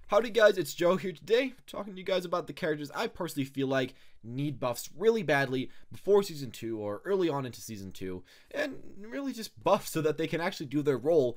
Howdy guys, it's Joe here today, talking to you guys about the characters I personally feel like need buffs really badly before Season 2 or early on into Season 2, and really just buffs so that they can actually do their role,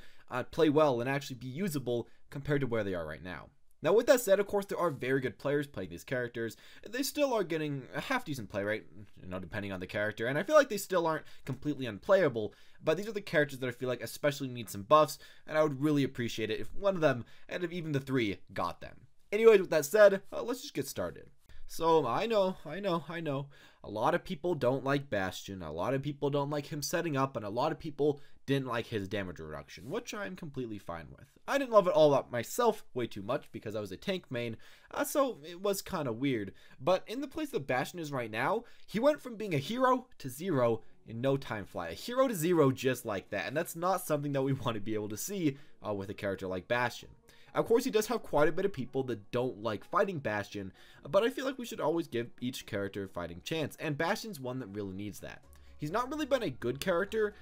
play well, and actually be usable compared to where they are right now. Now with that said, of course, there are very good players playing these characters. They still are getting a half-decent play rate, depending on the character, and I feel like they still aren't completely unplayable, but these are the characters that I feel like especially need some buffs, and I would really appreciate it if one of them, and if even the three, got them. Anyways, with that said, let's just get started. So, I know, a lot of people don't like Bastion, a lot of people don't like him setting up, and a lot of people didn't like his damage reduction, which I'm completely fine with. I didn't love it all up myself way too much because I was a tank main, so it was kind of weird. But in the place that Bastion is right now, he went from being a hero to zero in no time flat. A hero to zero just like that, and that's not something that we want to be able to see with a character like Bastion. Of course, he does have quite a bit of people that don't like fighting Bastion, but I feel like we should always give each character a fighting chance, and Bastion's one that really needs that. He's not really been a good character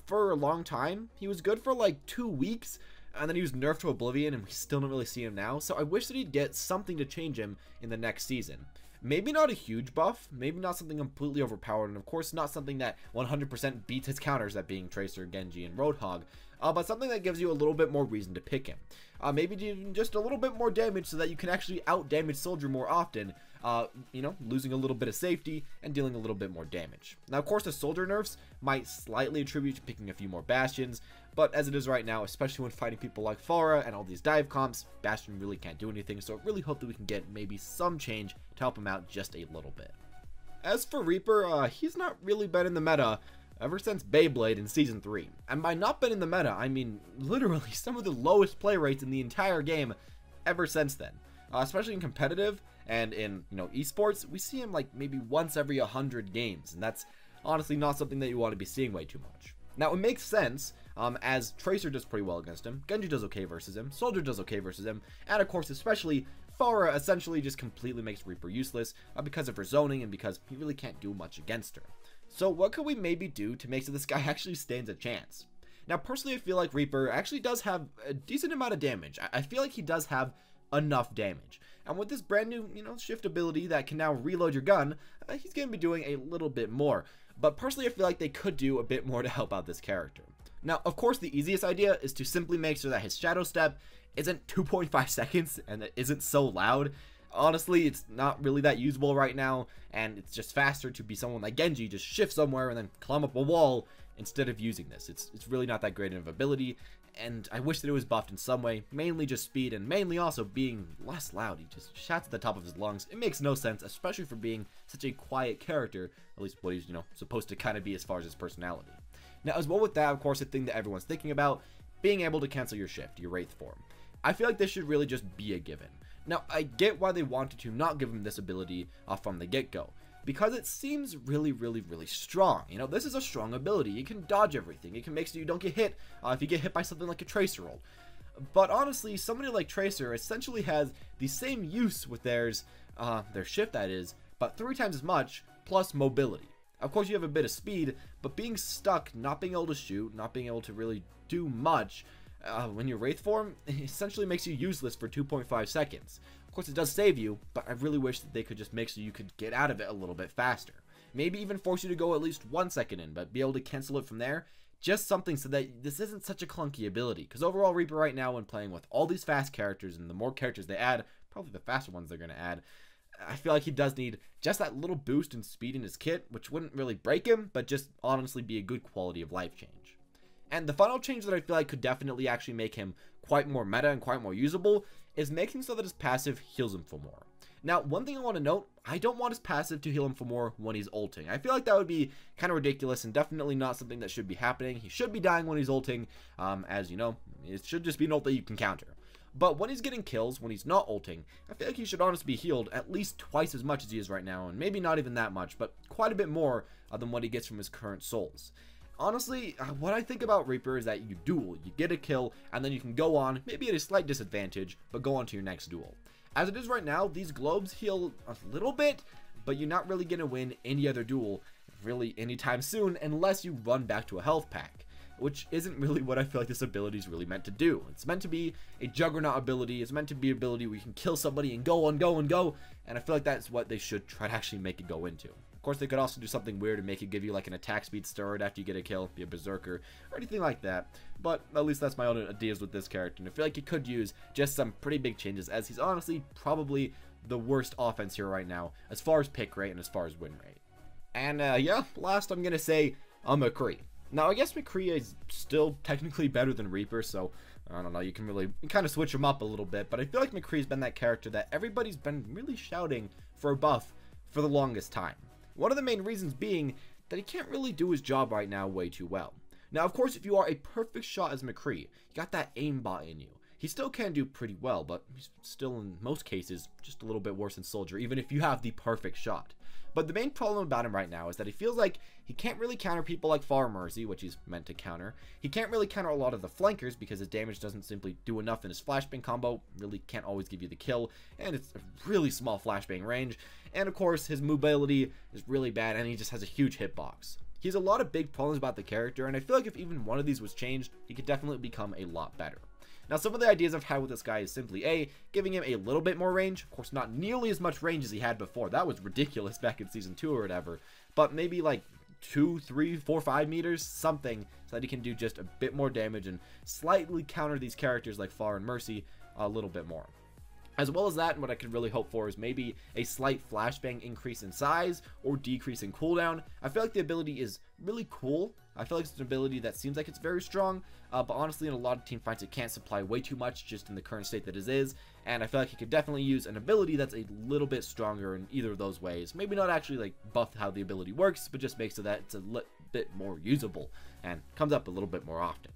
for a long time. He was good for like 2 weeks, and then he was nerfed to oblivion, and we still don't really see him now, so I wish that he'd get something to change him in the next season. Maybe not a huge buff, maybe not something completely overpowered, and of course not something that 100% beats his counters, that being Tracer, Genji, and Roadhog, but something that gives you a little bit more reason to pick him. Maybe even just a little bit more damage so that you can actually out-damage Soldier more often, losing a little bit of safety and dealing a little bit more damage. Now, of course, the Soldier nerfs might slightly attribute to picking a few more Bastions, but as it is right now, especially when fighting people like Pharah and all these dive comps, Bastion really can't do anything, so I really hope that we can get maybe some change to help him out just a little bit. As for Reaper, he's not really been in the meta ever since Beyblade in Season 3. And by not been in the meta, I mean literally some of the lowest play rates in the entire game ever since then. Especially in competitive and in, esports, we see him like maybe once every 100 games, and that's honestly not something that you want to be seeing way too much. Now, it makes sense, as Tracer does pretty well against him, Genji does okay versus him, Soldier does okay versus him, and of course, especially, Pharah essentially just completely makes Reaper useless because of her zoning and because he really can't do much against her. So what could we maybe do to make so this guy actually stands a chance? Now, personally, I feel like Reaper actually does have a decent amount of damage. I feel like he does have enough damage. And with this brand new, shift ability that can now reload your gun, he's going to be doing a little bit more. But personally, I feel like they could do a bit more to help out this character. Now, of course, the easiest idea is to simply make sure that his shadow step isn't 2.5 seconds and it isn't so loud. Honestly, it's not really that usable right now, and it's just faster to be someone like Genji, just shift somewhere and then climb up a wall instead of using this. It's really not that great of ability, and I wish that it was buffed in some way, mainly just speed and mainly also being less loud. He just shouts at the top of his lungs. It makes no sense, especially for being such a quiet character, at least what he's, supposed to kind of be as far as his personality. Now, as well with that, of course, the thing that everyone's thinking about, being able to cancel your shift, your Wraith form. I feel like this should really just be a given. Now, I get why they wanted to not give him this ability from the get-go, because it seems really strong. This is a strong ability. You can dodge everything. It can make so you don't get hit if you get hit by something like a Tracer ult. But honestly, somebody like Tracer essentially has the same use with their shift, that is, but 3 times as much, plus mobility. Of course, you have a bit of speed, but being stuck, not being able to shoot, not being able to really do much, when your Wraith form essentially makes you useless for 2.5 seconds. Of course, it does save you, but I really wish that they could just make so you could get out of it a little bit faster. Maybe even force you to go at least 1 second in, but be able to cancel it from there. Just something so that this isn't such a clunky ability. Because overall, Reaper right now, when playing with all these fast characters, and the more characters they add, probably the faster ones they're going to add, I feel like he does need just that little boost in speed in his kit, which wouldn't really break him, but just honestly be a good quality of life change. And the final change that I feel like could definitely actually make him quite more meta and quite more usable is making so that his passive heals him for more. Now, one thing I want to note, I don't want his passive to heal him for more when he's ulting. I feel like that would be kind of ridiculous and definitely not something that should be happening. He should be dying when he's ulting, as you know, it should just be an ult that you can counter. But when he's getting kills, when he's not ulting, I feel like he should honestly be healed at least twice as much as he is right now, and maybe not even that much, but quite a bit more than what he gets from his current souls. Honestly, what I think about Reaper is that you duel, you get a kill, and then you can go on, maybe at a slight disadvantage, but go on to your next duel. As it is right now, these globes heal a little bit, but you're not really going to win any other duel really anytime soon unless you run back to a health pack. which isn't really what I feel like this ability is really meant to do. It's meant to be a juggernaut ability. It's meant to be an ability where you can kill somebody and go and go and go, and I feel like that's what they should try to actually make it go into. Of course, they could also do something weird and make it give you like an attack speed steroid after you get a kill, be a berserker, or anything like that. But at least that's my own ideas with this character, and I feel like he could use just some pretty big changes, as he's honestly probably the worst offense here right now, as far as pick rate and as far as win rate. And yeah, last I'm gonna say McCree. Now I guess McCree is still technically better than Reaper, so I don't know, you can kind of switch him up a little bit, but I feel like McCree's been that character that everybody's been really shouting for a buff for the longest time. One of the main reasons being that he can't really do his job right now way too well. Now, of course, if you are a perfect shot as McCree, you got that aimbot in you. He still can do pretty well, but he's still, in most cases, just a little bit worse than Soldier, even if you have the perfect shot. But the main problem about him right now is that he feels like he can't really counter people like Far Mercy, which he's meant to counter. He can't really counter a lot of the flankers because his damage doesn't simply do enough, and his flashbang combo really can't always give you the kill, and it's a really small flashbang range. And of course, his mobility is really bad, and he just has a huge hitbox. He has a lot of big problems about the character, and I feel like if even one of these was changed, he could definitely become a lot better. Now, some of the ideas I've had with this guy is simply A, giving him a little bit more range. Of course, not nearly as much range as he had before. That was ridiculous back in Season 2 or whatever. But maybe like 2, 3, 4, 5 meters, something, so that he can do just a bit more damage and slightly counter these characters like Far and Mercy a little bit more. As well as that, what I could really hope for is maybe a slight flashbang increase in size or decrease in cooldown. I feel like the ability is really cool. I feel like it's an ability that seems like it's very strong, but honestly in a lot of team fights it can't supply way too much just in the current state that it is, and I feel like he could definitely use an ability that's a little bit stronger in either of those ways. Maybe not actually like buff how the ability works, but just makes it that it's a bit more usable and comes up a little bit more often.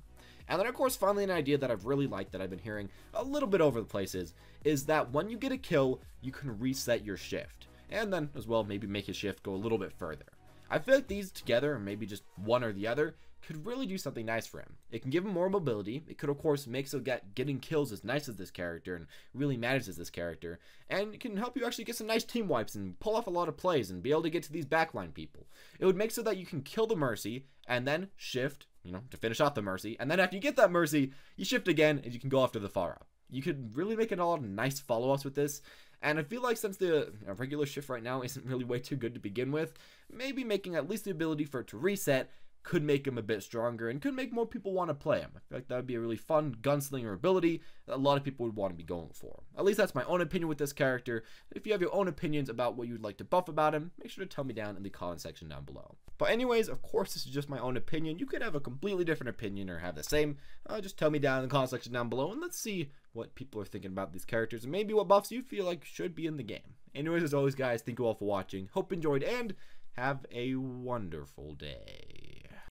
And then, of course, finally, an idea that I've really liked that I've been hearing a little bit over the place is that when you get a kill, you can reset your shift. And then, as well, maybe make his shift go a little bit further. I feel like these together, or maybe just one or the other, could really do something nice for him. It can give him more mobility. It could, of course, make so getting kills as nice as this character and really matters as this character. And it can help you actually get some nice team wipes and pull off a lot of plays and be able to get to these backline people. It would make so that you can kill the Mercy and then shift, to finish off the Mercy. And then after you get that Mercy, you shift again and you can go after the Far Up. You could really make a lot of nice follow-ups with this. And I feel like since the regular shift right now isn't really way too good to begin with, maybe making at least the ability for it to reset could make him a bit stronger and could make more people want to play him. I feel like that would be a really fun gunslinger ability that a lot of people would want to be going for. At least that's my own opinion with this character. If you have your own opinions about what you'd like to buff about him, make sure to tell me down in the comment section down below. But anyways, of course, this is just my own opinion. You could have a completely different opinion or have the same. Just tell me down in the comment section down below, and let's see what people are thinking about these characters and maybe what buffs you feel like should be in the game. Anyways, as always, guys, thank you all for watching. Hope you enjoyed, and have a wonderful day.